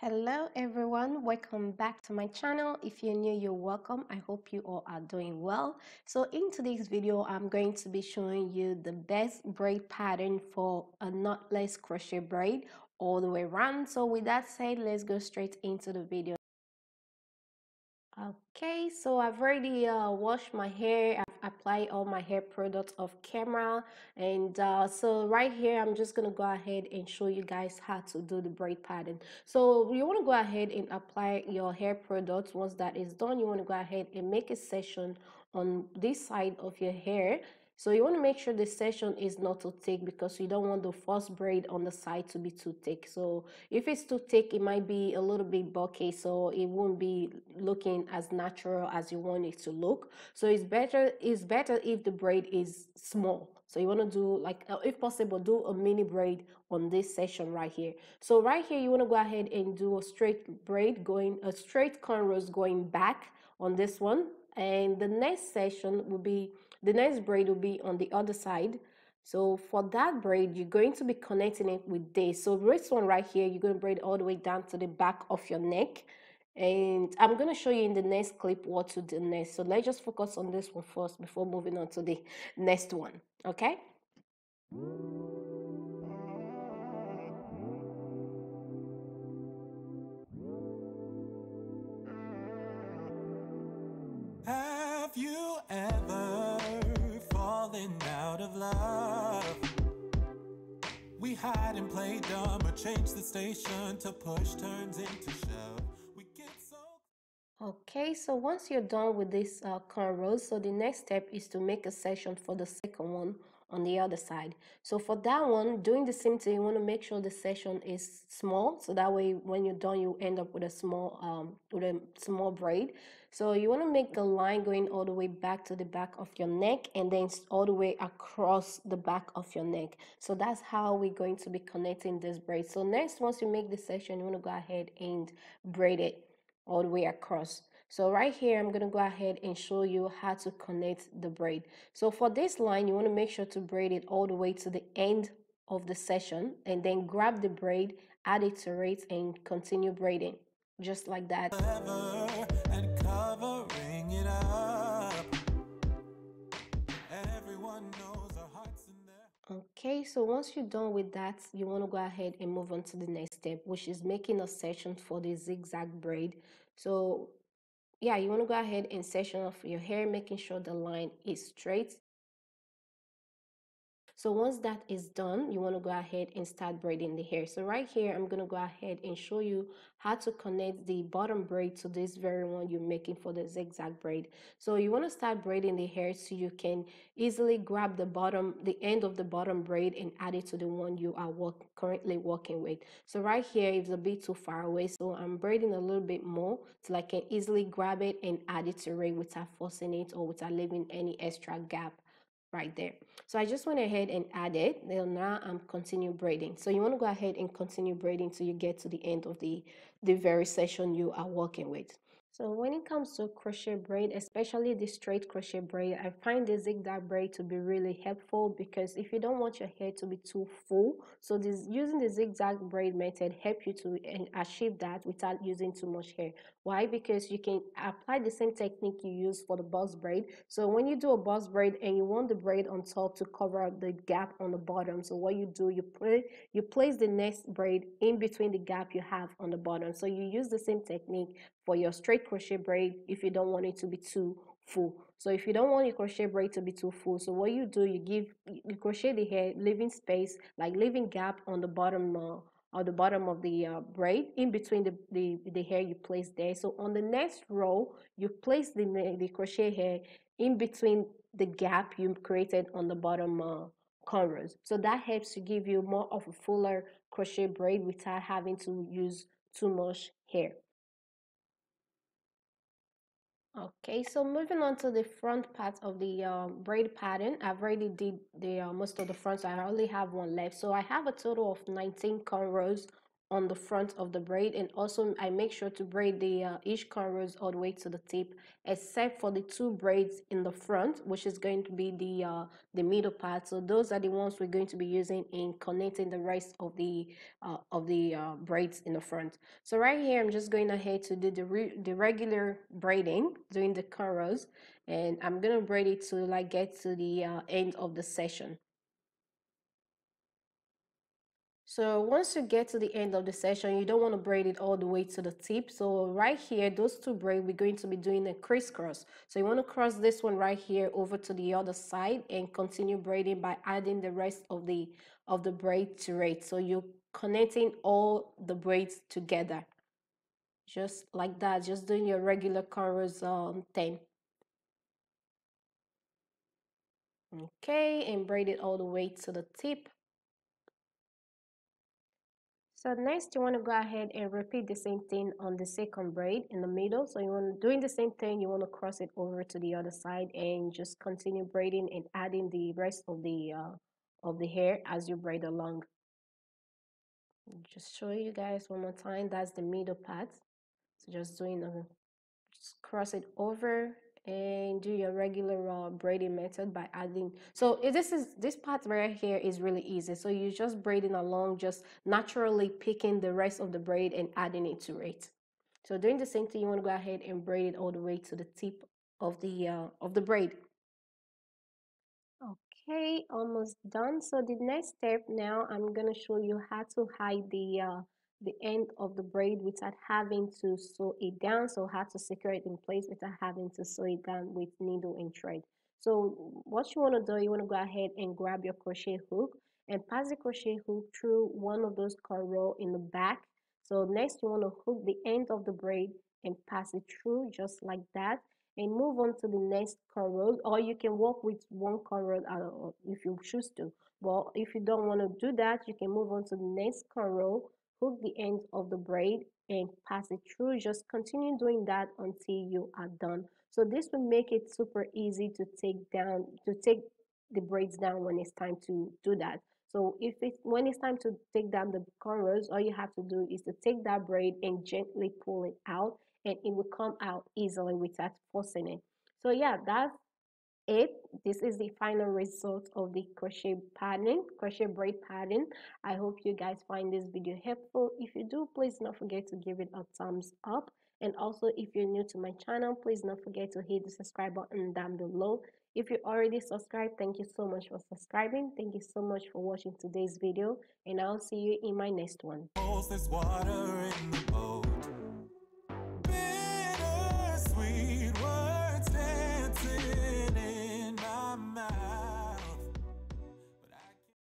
Hello everyone, welcome back to my channel. If you're new, you're welcome. I hope you all are doing well. So in today's video, I'm going to be showing you the best braid pattern for a knotless crochet braid all the way around. So with that said, let's go straight into the video. Okay, so I've already washed my hair. I've applied all my hair products off camera, and so right here I'm just gonna go ahead and show you guys how to do the braid pattern. So you want to go ahead and apply your hair products. Once that is done, you want to go ahead and make a session on this side of your hair. So you want to make sure the section is not too thick because you don't want the first braid on the side to be too thick. So if it's too thick, it might be a little bit bulky, so it won't be looking as natural as you want it to look. So it's better if the braid is small. So you want to do like, if possible, do a mini braid on this section right here. So right here, you want to go ahead and do a straight braid going, a straight cornrows going back on this one. And the next section will be, the next braid will be on the other side. So for that braid, you're going to be connecting it with this. So this one right here, you're going to braid all the way down to the back of your neck. And I'm going to show you in the next clip what to do next. So let's just focus on this one first before moving on to the next one. Okay? Have you ever fallen out of love? We hide and play dumb or change the station to push turns into shove. We get so... Okay, so once you're done with this cornrows, so the next step is to make a section for the second one on the other side. So for that one, doing the same thing, you want to make sure the section is small, so that way when you're done, you end up with a small braid. So you want to make the line going all the way back to the back of your neck and then all the way across the back of your neck. So that's how we're going to be connecting this braid. So next, once you make the section, you want to go ahead and braid it all the way across. So right here, I'm going to go ahead and show you how to connect the braid. So for this line, you want to make sure to braid it all the way to the end of the session and then grab the braid, add it to it, and continue braiding just like that. And covering it up. Everyone knows our hearts in there. Okay, so once you're done with that, you want to go ahead and move on to the next step, which is making a section for the zigzag braid. So yeah, you want to go ahead and section off your hair, making sure the line is straight. So once that is done, you want to go ahead and start braiding the hair. So right here, I'm going to go ahead and show you how to connect the bottom braid to this very one you're making for the zigzag braid. So you want to start braiding the hair so you can easily grab the end of the bottom braid and add it to the one you are currently working with. So right here, it's a bit too far away, so I'm braiding a little bit more so I can easily grab it and add it to it without forcing it or without leaving any extra gap right there. So I just went ahead and added. Then now I'm continue braiding. So you want to go ahead and continue braiding till you get to the end of the very session you are working with. So when it comes to crochet braid, especially the straight crochet braid, I find the zigzag braid to be really helpful because if you don't want your hair to be too full, so using the zigzag braid method help you to achieve that without using too much hair. Why? Because you can apply the same technique you use for the box braid. So when you do a box braid and you want the braid on top to cover up the gap on the bottom, so what you do, you place the next braid in between the gap you have on the bottom. So you use the same technique for your straight crochet braid if you don't want it to be too full. So if you don't want your crochet braid to be too full, so what you do, you crochet the hair, leaving space, like leaving gap on the bottom or the bottom of the braid in between the hair you place there. So on the next row, you place the crochet hair in between the gap you created on the bottom cornrows. So that helps to give you more of a fuller crochet braid without having to use too much hair. Okay, so moving on to the front part of the braid pattern, I've already did the most of the front, so I only have one left. So I have a total of 19 cornrows on the front of the braid, and also I make sure to braid the each cornrows all the way to the tip, except for the two braids in the front, which is going to be the middle part. So those are the ones we're going to be using in connecting the rest of the braids in the front. So right here I'm just going ahead to do the regular braiding, doing the cornrows, and I'm gonna braid it to like get to the end of the session. So once you get to the end of the session, you don't want to braid it all the way to the tip. So right here, those two braids, we're going to be doing a crisscross. So you want to cross this one right here over to the other side and continue braiding by adding the rest of the braid to it. So you're connecting all the braids together, just like that, just doing your regular cornrows thing. Okay, and braid it all the way to the tip. So next you want to go ahead and repeat the same thing on the second braid in the middle. So you want to doing the same thing, you want to cross it over to the other side and just continue braiding and adding the rest of the hair as you braid along. Just show you guys one more time. That's the middle part. So just doing a just cross it over and do your regular braiding method by adding. So this part right here is really easy. So you're just braiding along, just naturally picking the rest of the braid and adding it to it. So doing the same thing, you want to go ahead and braid it all the way to the tip of the braid. Okay, almost done. So the next step now, I'm gonna show you how to hide the end of the braid without having to sew it down. So how to secure it in place without having to sew it down with needle and thread. So what you want to do, you want to go ahead and grab your crochet hook and pass the crochet hook through one of those cornrow in the back. So next you want to hook the end of the braid and pass it through just like that, and move on to the next cornrow, or you can work with one cornrow if you choose to. But if you don't want to do that, you can move on to the next cornrow, hook the end of the braid and pass it through. Just continue doing that until you are done. So this will make it super easy to take the braids down when it's time to do that. So when it's time to take down the cornrows, all you have to do is to take that braid and gently pull it out, and it will come out easily without forcing it. So yeah, that's it. This is the final result of the crochet braid pattern. I hope you guys find this video helpful. If you do, please don't forget to give it a thumbs up, and also if you're new to my channel, please don't forget to hit the subscribe button down below. If you already subscribed, thank you so much for subscribing. Thank you so much for watching today's video, and I'll see you in my next one. There's water in the bowl.